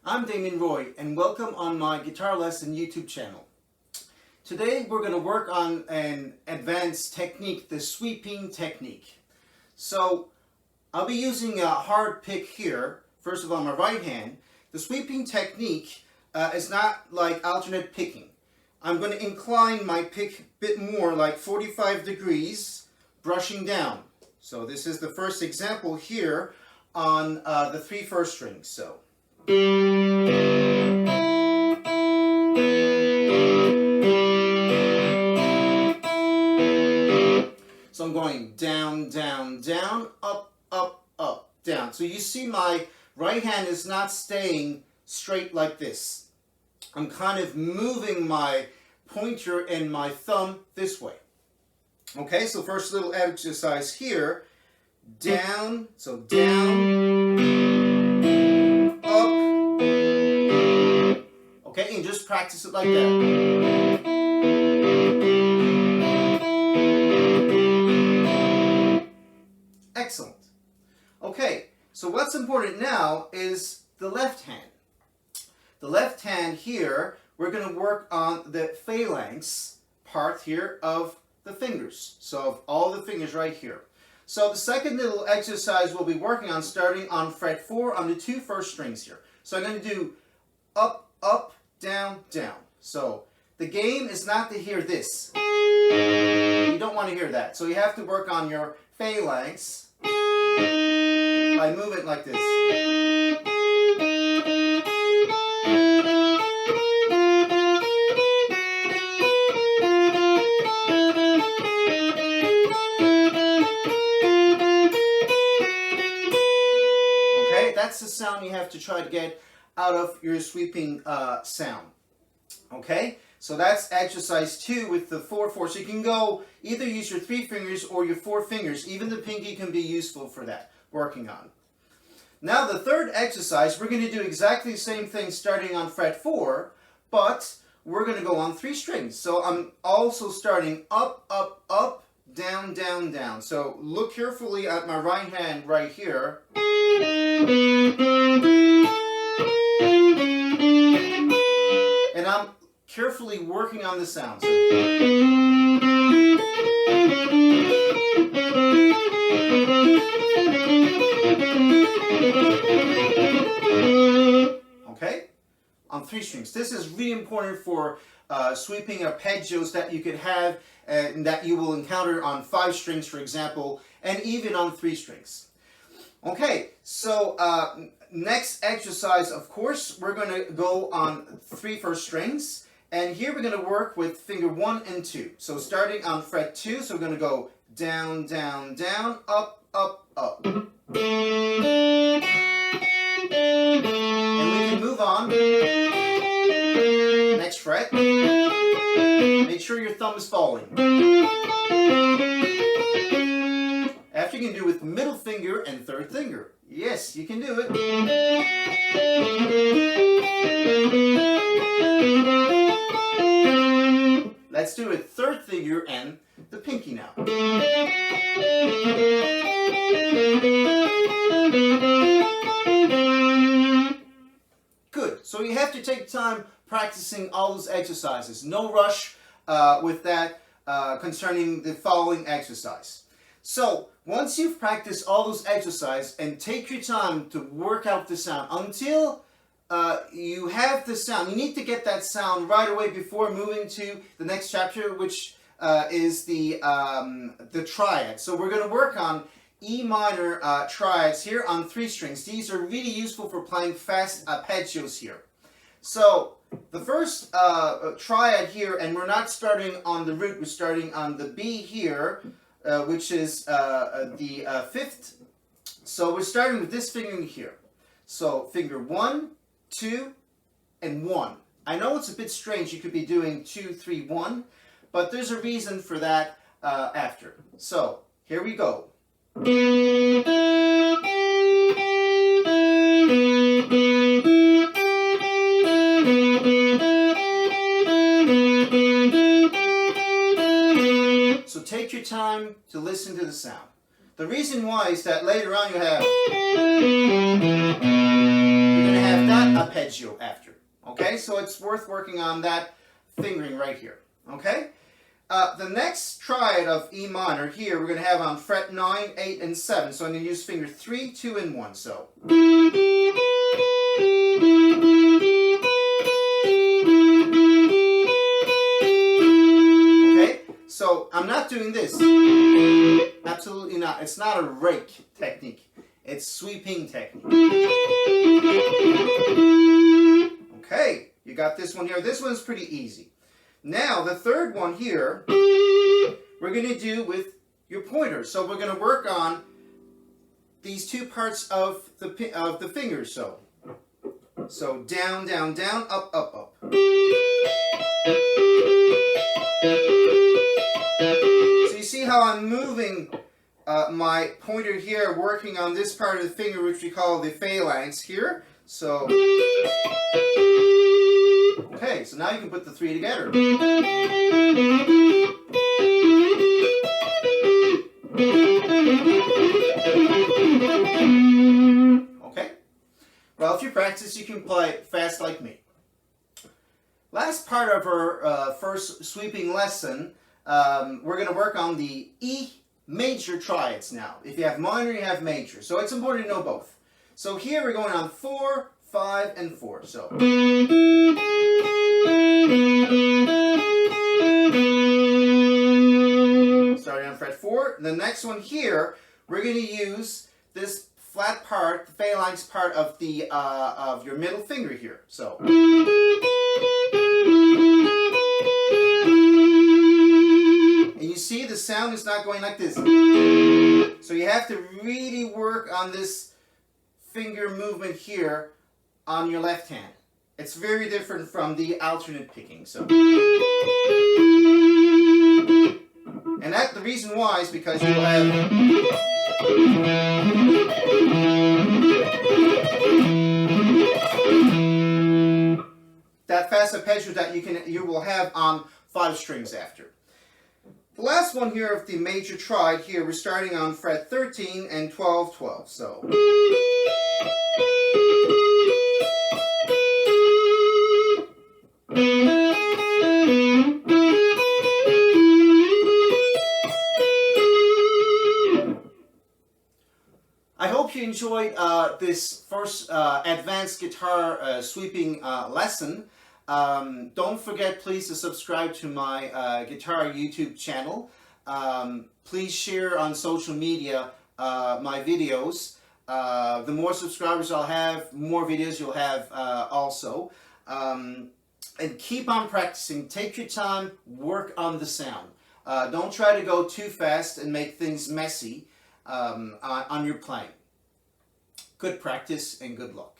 I'm Damien and welcome on my guitar lesson YouTube channel. Today we're going to work on an advanced technique, the sweeping technique. So I'll be using a hard pick here, first of all on my right hand. The sweeping technique is not like alternate picking. I'm going to incline my pick a bit more, like 45 degrees, brushing down. So this is the first example here on the 3 first strings. So I'm going down, down, down, up, up, up, down. So you see my right hand is not staying straight like this. I'm kind of moving my pointer and my thumb this way. Okay, so first little exercise here. Down, so down, up. Okay, and just practice it like that. Excellent. Okay, so what's important now is the left hand. The left hand here, we're going to work on the phalanx part here of the fingers. So of all the fingers right here. So the second little exercise we'll be working on starting on fret 4 on the 2 first strings here. So I'm going to do up, up, down, down. So the game is not to hear this. You don't want to hear that. So you have to work on your phalanx by moving like this. Okay, that's the sound you have to try to get out of your sweeping sound. Okay, so that's exercise 2 with the 4-4. So you can go either use your 3 fingers or your 4 fingers. Even the pinky can be useful for that, working on. Now the third exercise, we're going to do exactly the same thing starting on fret 4, but we're going to go on 3 strings. So I'm also starting up, up, up, down, down, down. So look carefully at my right hand right here. And I'm carefully working on the sound. So okay, on 3 strings. This is really important for sweeping arpeggios that you could have and that you will encounter on 5 strings, for example, and even on 3 strings. Okay, so next exercise, of course, we're going to go on 3 first strings. And here we're going to work with finger 1 and 2. So starting on fret 2, so we're going to go down, down, down, up, up, up. And we can move on. Next fret. Make sure your thumb is falling. After you can do it with the middle finger and 3rd finger. Yes, you can do it. Let's do it 3rd finger and the pinky now. Good. So you have to take time practicing all those exercises. No rush with that concerning the following exercise. So once you've practiced all those exercises and take your time to work out the sound until you have the sound. You need to get that sound right away before moving to the next chapter, which is the Triads. So we're going to work on E minor Triads here on 3 strings. These are really useful for playing fast arpeggios here. So the first Triad here, and we're not starting on the root, we're starting on the B here, which is the 5th. So we're starting with this finger here. So finger 1, 2, and 1. I know it's a bit strange, you could be doing 2, 3, 1, but there's a reason for that after. So, here we go. So take your time to listen to the sound. The reason why is that later on you're going to have that arpeggio after. Okay, so it's worth working on that fingering right here. Okay, the next triad of E minor here we're going to have on fret 9, 8, and 7. So I'm going to use finger 3, 2, and 1. So. Okay, so I'm not doing this. Absolutely not. It's not a rake technique. It's sweeping technique. Okay, you got this one here. This one's pretty easy. Now, the third one here, we're going to do with your pointer. So we're going to work on these two parts of the fingers. So down, down, down, up, up, up. So you see how I'm moving my pointer here, working on this part of the finger, which we call the phalanx here. So, okay, so now you can put the 3 together. Okay, well, if you practice, you can play fast like me. Last part of our first sweeping lesson, we're going to work on the E major triads now. If you have minor, you have major. So it's important to know both. So here we're going on 4, 5, and 4. So. Starting on fret 4. The next one here, we're going to use this flat part, the phalanx part of the of your middle finger here. So. And you see the sound is not going like this. So you have to really work on this finger movement here on your left hand. It's very different from the alternate picking. So. And the reason why is because you will have that fast arpeggio that you will have on 5 strings after. The last one here of the major triad here, we're starting on fret 13 and 12, 12. So. I hope you enjoyed this first advanced guitar sweeping lesson. Don't forget, please, to subscribe to my guitar YouTube channel. Please share on social media my videos. The more subscribers I'll have, more videos you'll have also. And keep on practicing. Take your time. Work on the sound. Don't try to go too fast and make things messy on your playing. Good practice and good luck.